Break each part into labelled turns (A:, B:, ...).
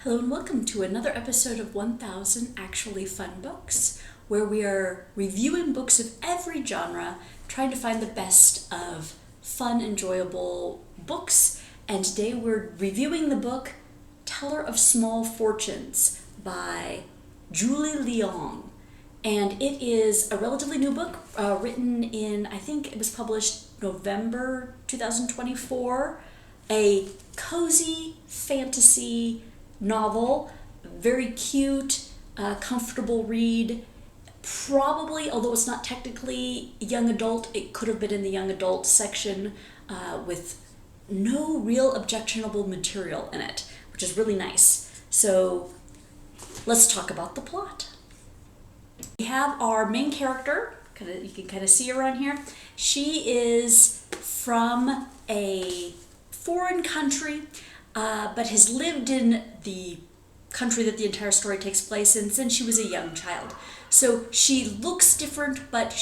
A: Hello and welcome to another episode of 1000 Actually Fun Books, where we are reviewing books of every genre, trying to find the best of fun, enjoyable books. And today we're reviewing the book Teller of Small Fortunes by Julie Leong. And it is a relatively new book, written in, I think it was published November 2024, a cozy fantasy novel, very cute, comfortable read. Probably, although it's not technically young adult, it could have been in the young adult section with no real objectionable material in it, which is really nice. So let's talk about the plot. We have our main character, you can kind of see her around here. She is from a foreign country, but has lived in the country that the entire story takes place in since she was a young child. So she looks different, but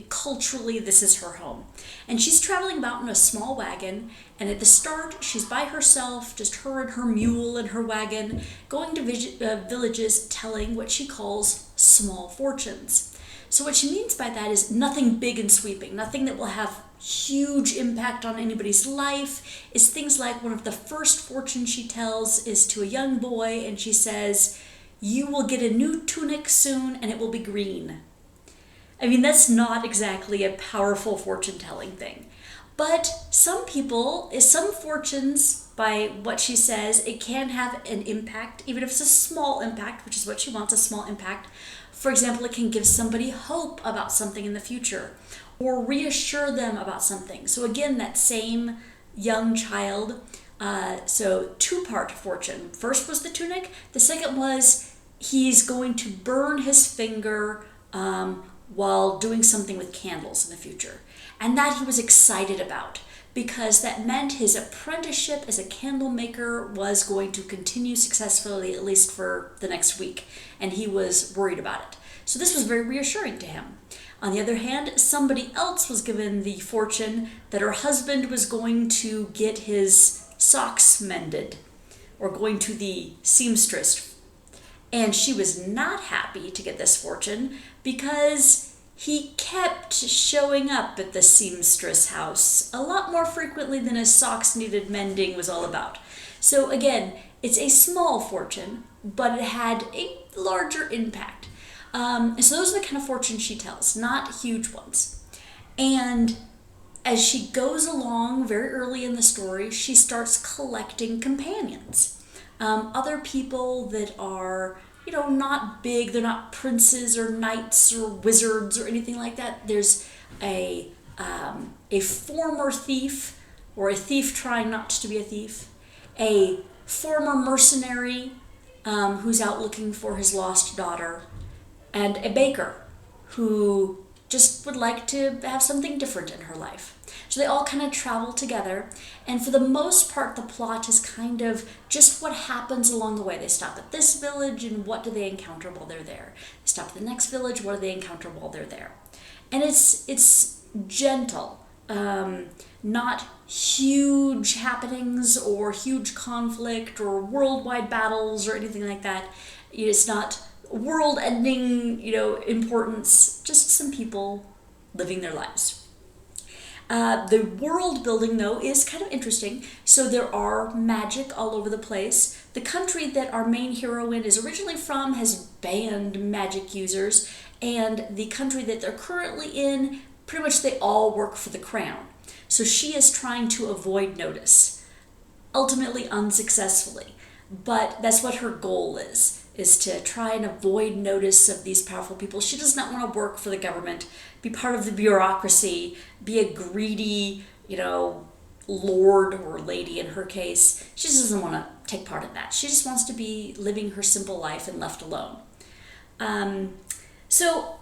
A: culturally, this is her home. And she's traveling about in a small wagon, and at the start, she's by herself, just her and her mule and her wagon, going to villages telling what she calls small fortunes. So what she means by that is nothing big and sweeping, nothing that will have huge impact on anybody's life. Is things like one of the first fortunes she tells is to a young boy, and she says, "You will get a new tunic soon and it will be green." I mean, that's not exactly a powerful fortune-telling thing. But some fortunes, by what she says, it can have an impact, even if it's a small impact, which is what she wants, a small impact. For example, it can give somebody hope about something in the future or reassure them about something. So again, that same young child, so two-part fortune. First was the tunic. The second was he's going to burn his finger while doing something with candles in the future. And that he was excited about, because that meant his apprenticeship as a candle maker was going to continue successfully, at least for the next week, and he was worried about it. So this was very reassuring to him. On the other hand, somebody else was given the fortune that her husband was going to get his socks mended, or going to the seamstress. And she was not happy to get this fortune because he kept showing up at the seamstress house a lot more frequently than his socks needed mending was all about. So again, it's a small fortune, but it had a larger impact. So those are the kind of fortunes she tells, not huge ones. And as she goes along very early in the story, she starts collecting companions. Other people that are, not big, they're not princes or knights or wizards or anything like that. There's a former thief, or a thief trying not to be a thief, a former mercenary who's out looking for his lost daughter, and a baker who just would like to have something different in her life. So they all kind of travel together, and for the most part, the plot is kind of just what happens along the way. They stop at this village, and what do they encounter while they're there? They stop at the next village, what do they encounter while they're there? And it's gentle, not huge happenings or huge conflict or worldwide battles or anything like that. It's not world-ending, importance, just some people living their lives. The world building, though, is kind of interesting. So there are magic all over the place. The country that our main heroine is originally from has banned magic users, and the country that they're currently in, pretty much they all work for the crown. So she is trying to avoid notice, ultimately unsuccessfully. But that's what her goal is to try and avoid notice of these powerful people. She does not want to work for the government, be part of the bureaucracy, be a greedy, lord or lady in her case. She just doesn't want to take part in that. She just wants to be living her simple life and left alone. So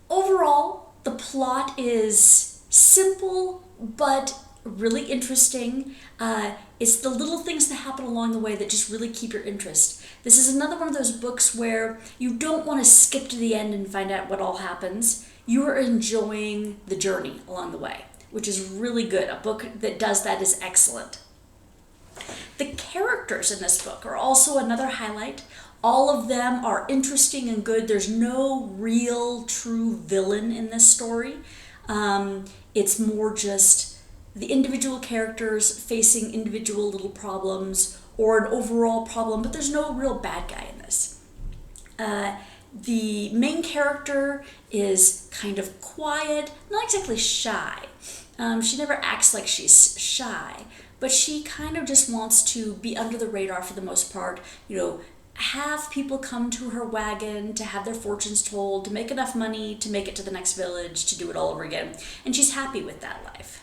A: overall, the plot is simple, but really interesting. It's the little things that happen along the way that just really keep your interest. This is another one of those books where you don't want to skip to the end and find out what all happens. You are enjoying the journey along the way, which is really good. A book that does that is excellent. The character characters in this book are also another highlight. All of them are interesting and good. There's no real true villain in this story. It's more just the individual characters facing individual little problems or an overall problem, but there's no real bad guy in this. The main character is kind of quiet, not exactly shy. She never acts like she's shy, but she kind of just wants to be under the radar for the most part, have people come to her wagon to have their fortunes told, to make enough money to make it to the next village, to do it all over again. And she's happy with that life.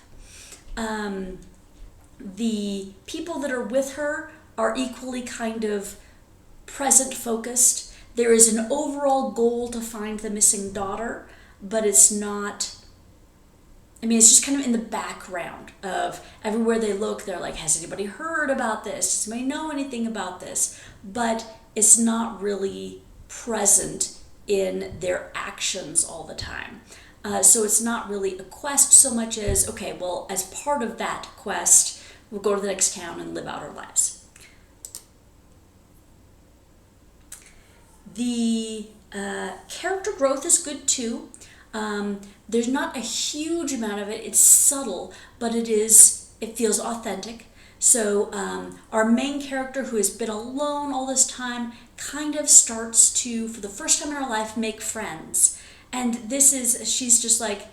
A: The people that are with her are equally kind of present focused. There is an overall goal to find the missing daughter, but it's not, it's just kind of in the background of everywhere they look, they're like, has anybody heard about this? Does anybody know anything about this? But it's not really present in their actions all the time. So it's not really a quest so much as, okay, well, as part of that quest, we'll go to the next town and live out our lives. The character growth is good too. There's not a huge amount of it. It's subtle, but it feels authentic. So our main character, who has been alone all this time, kind of starts to, for the first time in her life, make friends. And she's just like,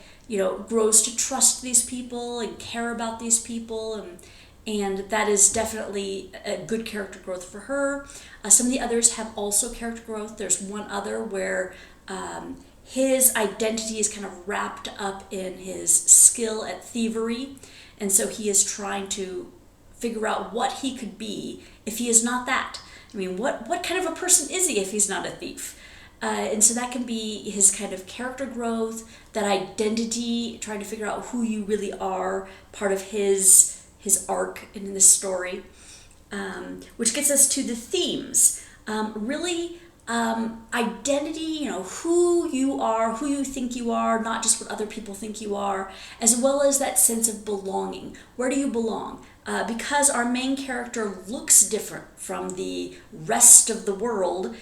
A: grows to trust these people and care about these people, and that is definitely a good character growth for her. Some of the others have also character growth. There's one other where his identity is kind of wrapped up in his skill at thievery, and so he is trying to figure out what he could be if he is not that. What kind of a person is he if he's not a thief? And so that can be his kind of character growth, that identity, trying to figure out who you really are, part of his arc in this story, which gets us to the themes. Identity, who you are, who you think you are, not just what other people think you are, as well as that sense of belonging. Where do you belong? Because our main character looks different from the rest of the world,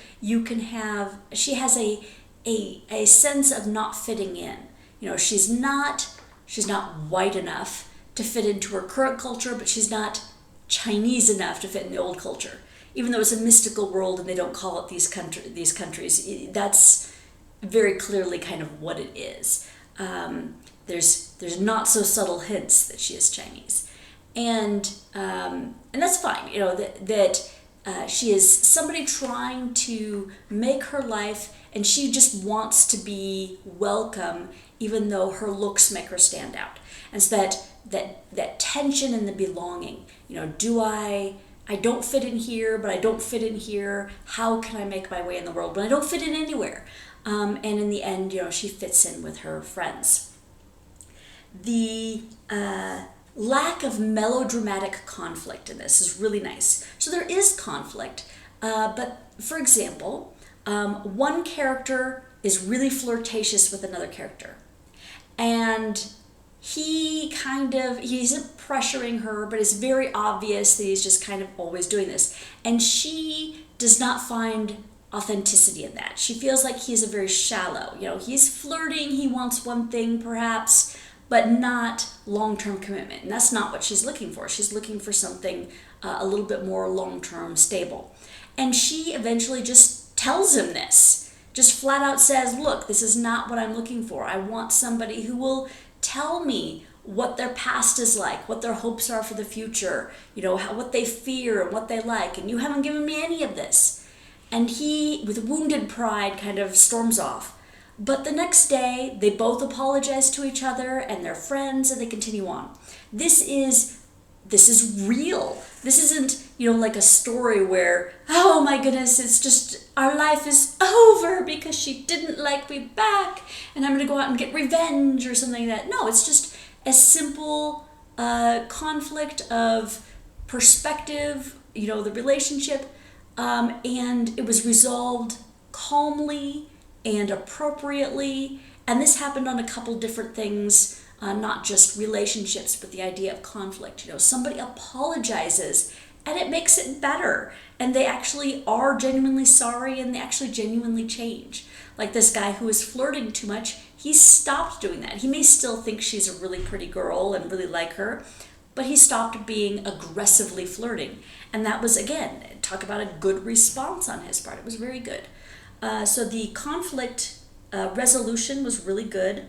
A: she has a sense of not fitting in. She's not white enough to fit into her current culture, but she's not Chinese enough to fit in the old culture. Even though it's a mystical world and they don't call it these countries, that's very clearly kind of what it is. There's not so subtle hints that she is Chinese, and that's fine. That she is somebody trying to make her life, and she just wants to be welcome, even though her looks make her stand out. And so that tension and the belonging. I don't fit in here, but I don't fit in here. How can I make my way in the world? But I don't fit in anywhere. And in the end, she fits in with her friends. The lack of melodramatic conflict in this is really nice. So there is conflict, but for example, one character is really flirtatious with another character. And he isn't pressuring her, but it's very obvious that he's just kind of always doing this. And she does not find authenticity in that. She feels like he's a very shallow, he's flirting, he wants one thing perhaps, but not long-term commitment. And that's not what she's looking for. She's looking for something a little bit more long-term stable. And she eventually just tells him this, just flat out says, look, this is not what I'm looking for. I want somebody who will tell me what their past is like, what their hopes are for the future, what they fear and what they like, and you haven't given me any of this. And he, with wounded pride, kind of storms off. But the next day, they both apologize to each other and they're friends, and they continue on. This is real. This isn't, like a story where, oh my goodness, it's just, our life is over because she didn't like me back and I'm going to go out and get revenge or something like that. No, it's just a simple conflict of perspective, the relationship, and it was resolved calmly and appropriately. And this happened on a couple different things, not just relationships, but the idea of conflict. Somebody apologizes and it makes it better. And they actually are genuinely sorry, and they actually genuinely change. Like this guy who was flirting too much, he stopped doing that. He may still think she's a really pretty girl and really like her, but he stopped being aggressively flirting. And that was, again, talk about a good response on his part. It was very good. So the conflict resolution was really good.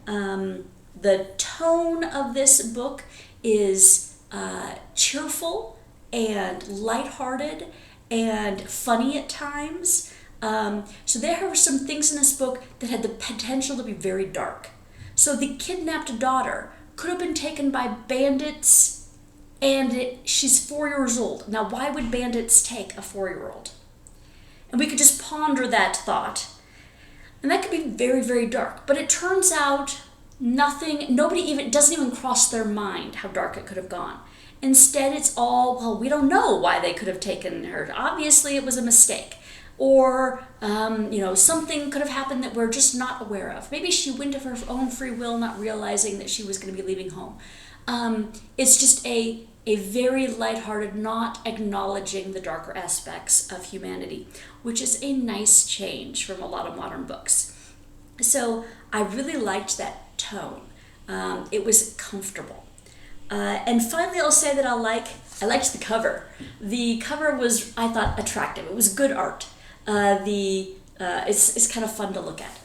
A: The tone of this book is cheerful and lighthearted and funny at times. So there were some things in this book that had the potential to be very dark. So the kidnapped daughter could have been taken by bandits, and she's 4 years old. Now, why would bandits take a 4-year-old? And we could just ponder that thought. And that could be very, very dark. But it turns out doesn't even cross their mind how dark it could have gone. Instead, it's all, well, we don't know why they could have taken her. Obviously, it was a mistake. Or, something could have happened that we're just not aware of. Maybe she went of her own free will, not realizing that she was going to be leaving home. It's just a very lighthearted, not acknowledging the darker aspects of humanity, which is a nice change from a lot of modern books. So I really liked that tone. It was comfortable. And finally, I'll say that I liked the cover. The cover was, I thought, attractive. It was good art. It's kind of fun to look at.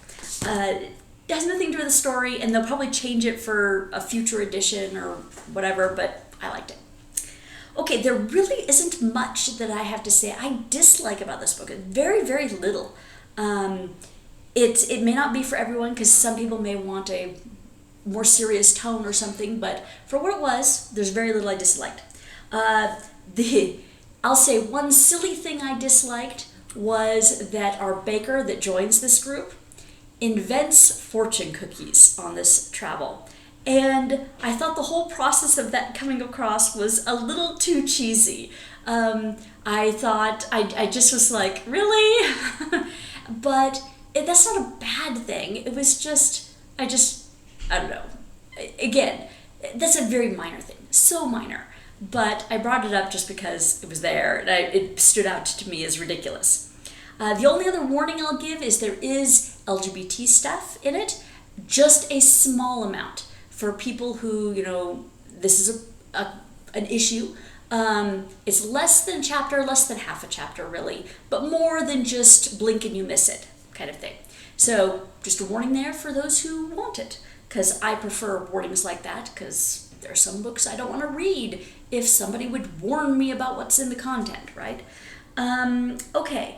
A: It has nothing to do with the story, and they'll probably change it for a future edition or whatever, but I liked it. Okay, there really isn't much that I have to say I dislike about this book. Very, very little. It may not be for everyone, because some people may want a more serious tone or something, but for what it was, there's very little I disliked. I'll say one silly thing I disliked was that our baker that joins this group invents fortune cookies on this travel. And I thought the whole process of that coming across was a little too cheesy. I thought, I just was like, really? But that's not a bad thing. It was just, I don't know. Again, that's a very minor thing, so minor. But I brought it up just because it was there, and it stood out to me as ridiculous. The only other warning I'll give is there is LGBT stuff in it, just a small amount for people who, this is an issue. It's less than a chapter, less than half a chapter really, but more than just blink and you miss it kind of thing. So just a warning there for those who want it, because I prefer warnings like that, because there are some books I don't want to read if somebody would warn me about what's in the content, right? Okay.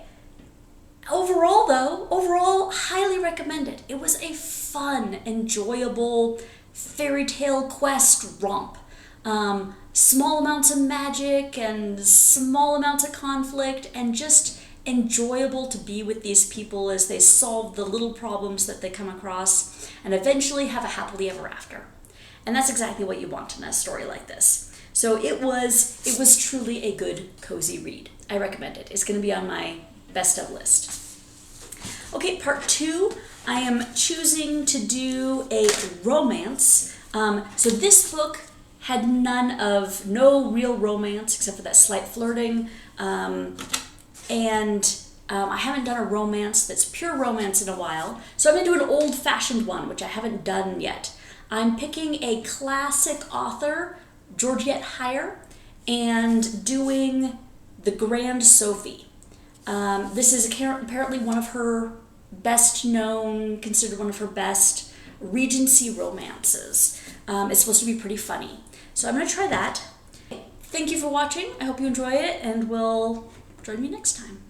A: Overall, highly recommended. It was a fun, enjoyable fairy tale quest romp. Small amounts of magic and small amounts of conflict, and just enjoyable to be with these people as they solve the little problems that they come across and eventually have a happily ever after. And that's exactly what you want in a story like this. So it was truly a good, cozy read. I recommend it. It's going to be on my best of list. Okay, part 2, I am choosing to do a romance. So this book had no real romance except for that slight flirting. And I haven't done a romance that's pure romance in a while. So I'm going to do an old-fashioned one, which I haven't done yet. I'm picking a classic author, Georgette Heyer, and doing The Grand Sophie. This is apparently one of her best known, considered one of her best Regency romances. It's supposed to be pretty funny. So I'm going to try that. Thank you for watching. I hope you enjoy it, and will join me next time.